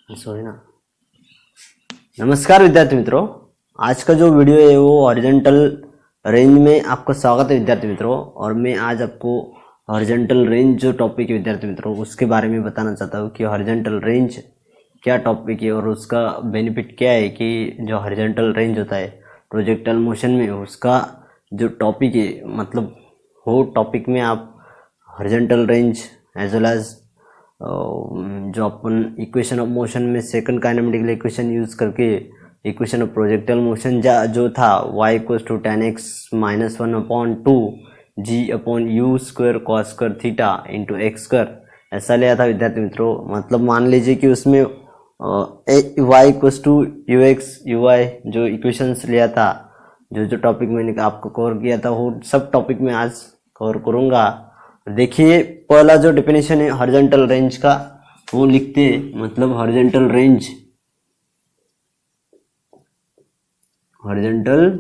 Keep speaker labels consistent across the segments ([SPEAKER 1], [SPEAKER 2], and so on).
[SPEAKER 1] Sorry ना। नमस्कार विद्यार्थी मित्रों, आज का जो वीडियो है वो हॉरिजॉन्टल रेंज में आपका स्वागत है विद्यार्थी मित्रों। और मैं आज आपको हॉरिजॉन्टल रेंज जो टॉपिक है विद्यार्थी मित्रों उसके बारे में बताना चाहता हूँ कि हॉरिजॉन्टल रेंज क्या टॉपिक है और उसका बेनिफिट क्या है। कि जो हॉरिजॉन्टल रेंज होता है प्रोजेक्टाइल मोशन में, उसका जो टॉपिक है मतलब वो टॉपिक में आप horizontal range as well as जो अपन इक्वेशन ऑफ मोशन में सेकंड काइनेमेटिकल इक्वेशन यूज करके इक्वेशन ऑफ प्रोजेक्टाइल मोशन जो था y equals to tan x minus 1/2 g upon u square cos square theta into x square ऐसा लिया था विद्यार्थी मित्रों। मतलब मान लीजिए कि उसमें y equals to u x u y जो इक्वेशंस लिया था, जो टॉपिक मैंने आपको कवर किया था वो सब टॉपिक में आज कवर करूँगा। देखिए पहला जो डेफिनेशन है हॉरिजॉन्टल रेंज का वो लिखते हैं। मतलब हॉरिजॉन्टल रेंज हॉरिजॉन्टल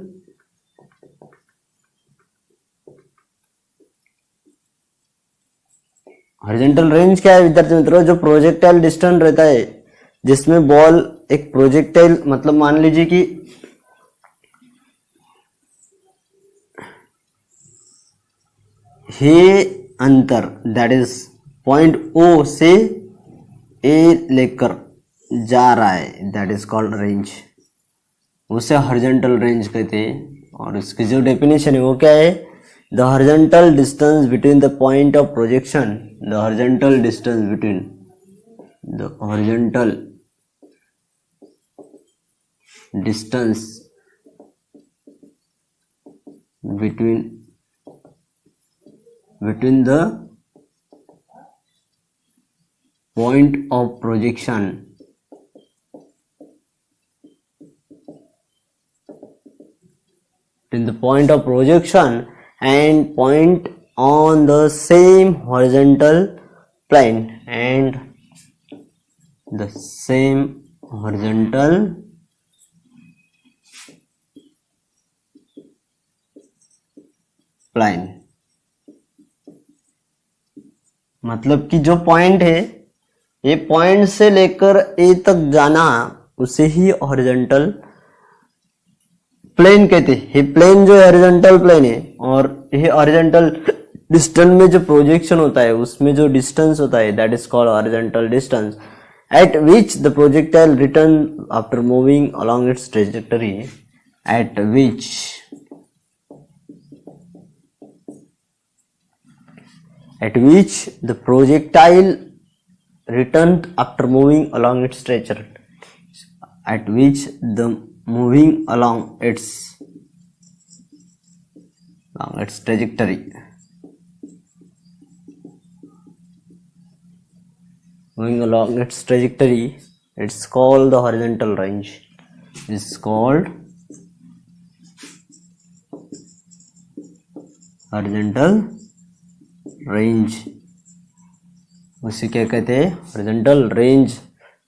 [SPEAKER 1] रेंज क्या है विद्यार्थी मित्रों? जो प्रोजेक्टाइल डिस्टेंस रहता है जिसमें बॉल एक प्रोजेक्टाइल, मतलब मान लीजिए कि ये अंतर दैट इज पॉइंट ओ से ए लेकर जा रहा है, दैट इज कॉल्ड रेंज, उसे हॉरिजॉन्टल रेंज कहते हैं। और इसकी जो डेफिनेशन है वो क्या है? The horizontal distance between the point of projection, the horizontal distance between the horizontal distance between the point of projection and point on the same horizontal plane and the same horizontal plane। मतलब कि जो point है ये point से लेकर ए तक जाना उसे ही हॉरिजॉन्टल प्लेन कहते हैं। ये प्लेन जो हॉरिजॉन्टल प्लेन है और ये हॉरिजॉन्टल डिस्टेंस में जो प्रोजेक्शन होता है उसमें जो डिस्टेंस होता है that is called horizontal distance eight which the projectile return after moving along it's trajectory, eight which the projectile returned after moving along its trajectory, at which the moving along its trajectory, it's called the horizontal range. It's called horizontal range. उसे क्या कहते हैं? Horizontal range.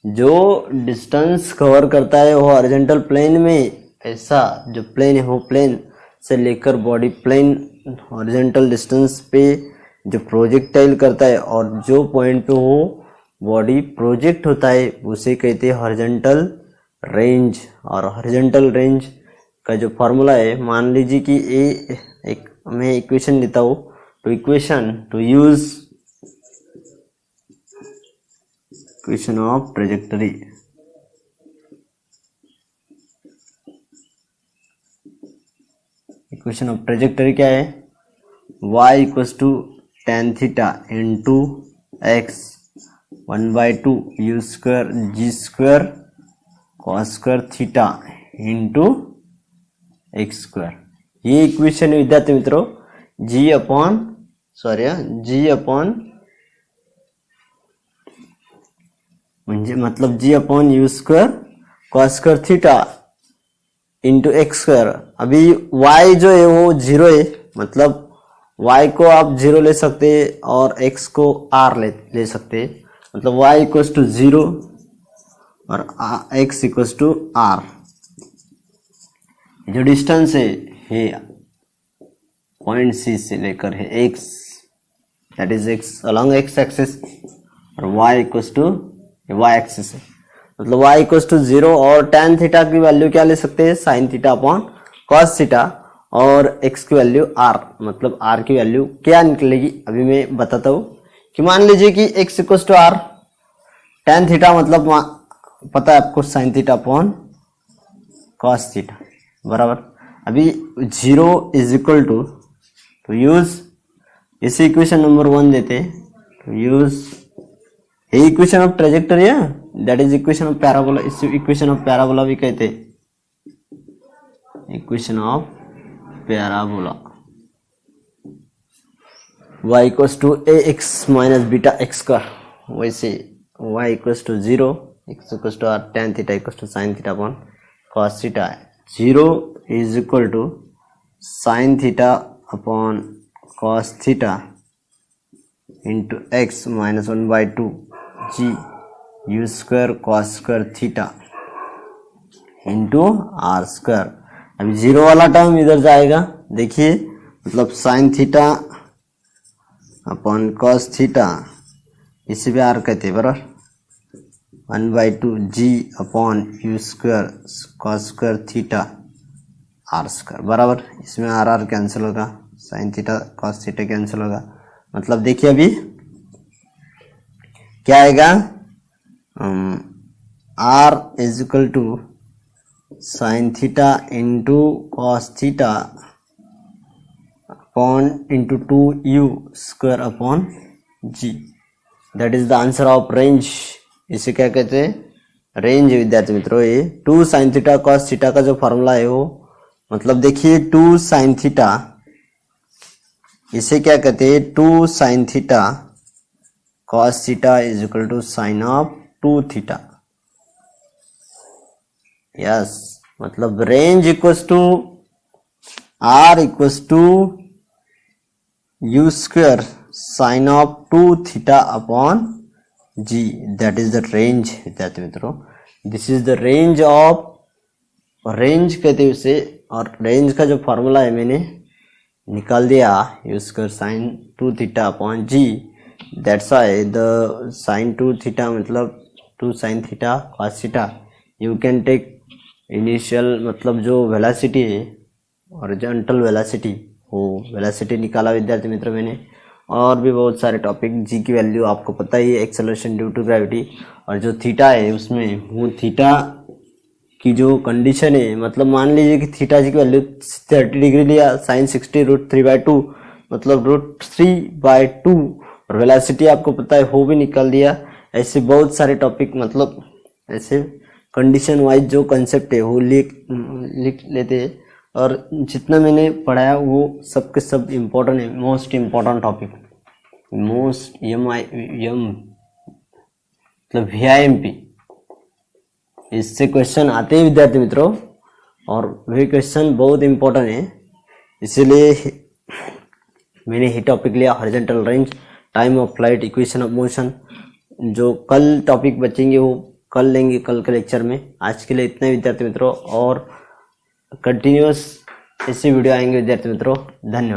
[SPEAKER 1] जो distance cover करता है वो horizontal plane में, ऐसा जो प्लेन है वो प्लेन से लेकर बॉडी प्लेन हॉरिजॉन्टल डिस्टेंस पे जो प्रोजेक्टाइल करता है और जो पॉइंट पे वो बॉडी प्रोजेक्ट होता है उसे कहते हैं हॉरिजॉन्टल रेंज। और हॉरिजॉन्टल रेंज का जो फॉर्मूला है, मान लीजिए कि एक मैं इक्वेशन लेता हूँ to use equation of trajectory। Equation of trajectory क्या है? y equals to tan theta into x 1/2 u square g square cos square theta into x square. ये इक्वेशन है विद्यार्थी मित्रों g upon u square cos square theta into x square. अभी y जो है वो 0 है, मतलब y को आप 0 ले सकते हैं और x को r ले सकते हैं। मतलब y इक्वल्स टू 0 और x इक्वल्स टू r। जो डिस्टेंस है ये पॉइंट सी से लेकर है x, that is x along x axis, और y equals to y axis है। मतलब y इक्वल टू 0 और tan थीटा की वैल्यू क्या ले सकते हैं, sin theta upon cos theta, और x की वैल्यू r, मतलब r की वैल्यू क्या निकलेगी अभी मैं बताता हूँ। कि मान लीजिए कि x equal to r, tan theta मतलब पता है आपको sin theta upon cos theta बराबर। अभी 0 इज इक्वल टू, तो यूज इसे इक्वेशन नंबर 1 देते हैं, तो यूज ये इक्वेशन ऑफ ट्रेजेक्टरी है, that is equation of parabola. इस इक्वेशन ऑफ पैराबोला भी कहते हैं, equation of parabola. y equals to a x minus beta x का, वैसे y equals to 0, x equals to r, tan theta equals to sin theta upon cos theta है। 0 is equal to sin theta upon cos theta into x minus 1/2 g u square cos square theta into r square. अभी 0 वाला term इधर जाएगा, देखिए मतलब sin theta upon cos theta, इसी पे r कहते हैं बराबर, 1/2 g upon u square cos square theta r square बराबर। इसमें आर आर कैंसिल होगा, sin theta cos theta cancel होगा, मतलब देखिए अभी क्या आएगा, r is equal to sin theta into cos theta upon into 2u square upon g, that is the answer of range. इसे क्या कहते हैं, रेंज विद्यार्थी मित्रों। ये 2 sin थीटा cos थीटा का जो फॉर्मूला है वो, मतलब देखिए 2 sin थीटा, इसे क्या कहते हैं, 2 sin theta cos theta is equal to sine of 2 theta. Yes, मतलब range equals to r equals to u square sine of 2 theta upon g, that is the range विद्यार्थी मित्रों। This is the range of, range कहते हैं उसे, और range का जो formula है मैंने निकाल दिया, u square sine 2 theta upon g, that's why the sine 2 theta मतलब 2 sin theta cos theta. You can take initial, मतलब जो वेलोसिटी है हॉरिजॉन्टल वेलोसिटी, वो वेलोसिटी निकाला विद्यार्थी मित्र मैंने। और भी बहुत सारे टॉपिक, जी की वैल्यू आपको पता ही है, एक्सेलरेशन ड्यू टू ग्रेविटी, और जो थीटा है उसमें वो थीटा की जो कंडीशन है, मतलब मान लीजिए कि थीटा जी की वैल्यू 30 डिग्री लिया, साइन 60 √3/2 मतलब √3/2, और वेलोसिटी आपको पता है वो भी निकाल दिया। ऐसे बहुत सारे टॉपिक, मतलब ऐसे कंडीशन वाइज जो कंसेप्ट है वो लिख लेते हैं, और जितना मैंने पढ़ाया वो सब के सब इम्पोर्टेंट है, मोस्ट इम्पोर्टेंट टॉपिक, मोस्ट मतलब VIMP, इससे क्वेश्चन आते हैं विद्यार्थी मित्रों, और वे क्वेश्चन बहुत इम्पोर्टेंट है, इसीलिए मैंने ही टॉपिक लिया, horizontal range, time of flight, equation of motion. जो कल टॉपिक बचेंगे वो कल लेंगे, कल के लेक्चर में। आज के लिए इतने विद्यार्थी मित्रों, और कंटिन्यूअस ऐसे वीडियो आएंगे विद्यार्थी मित्रों। धन्यवाद।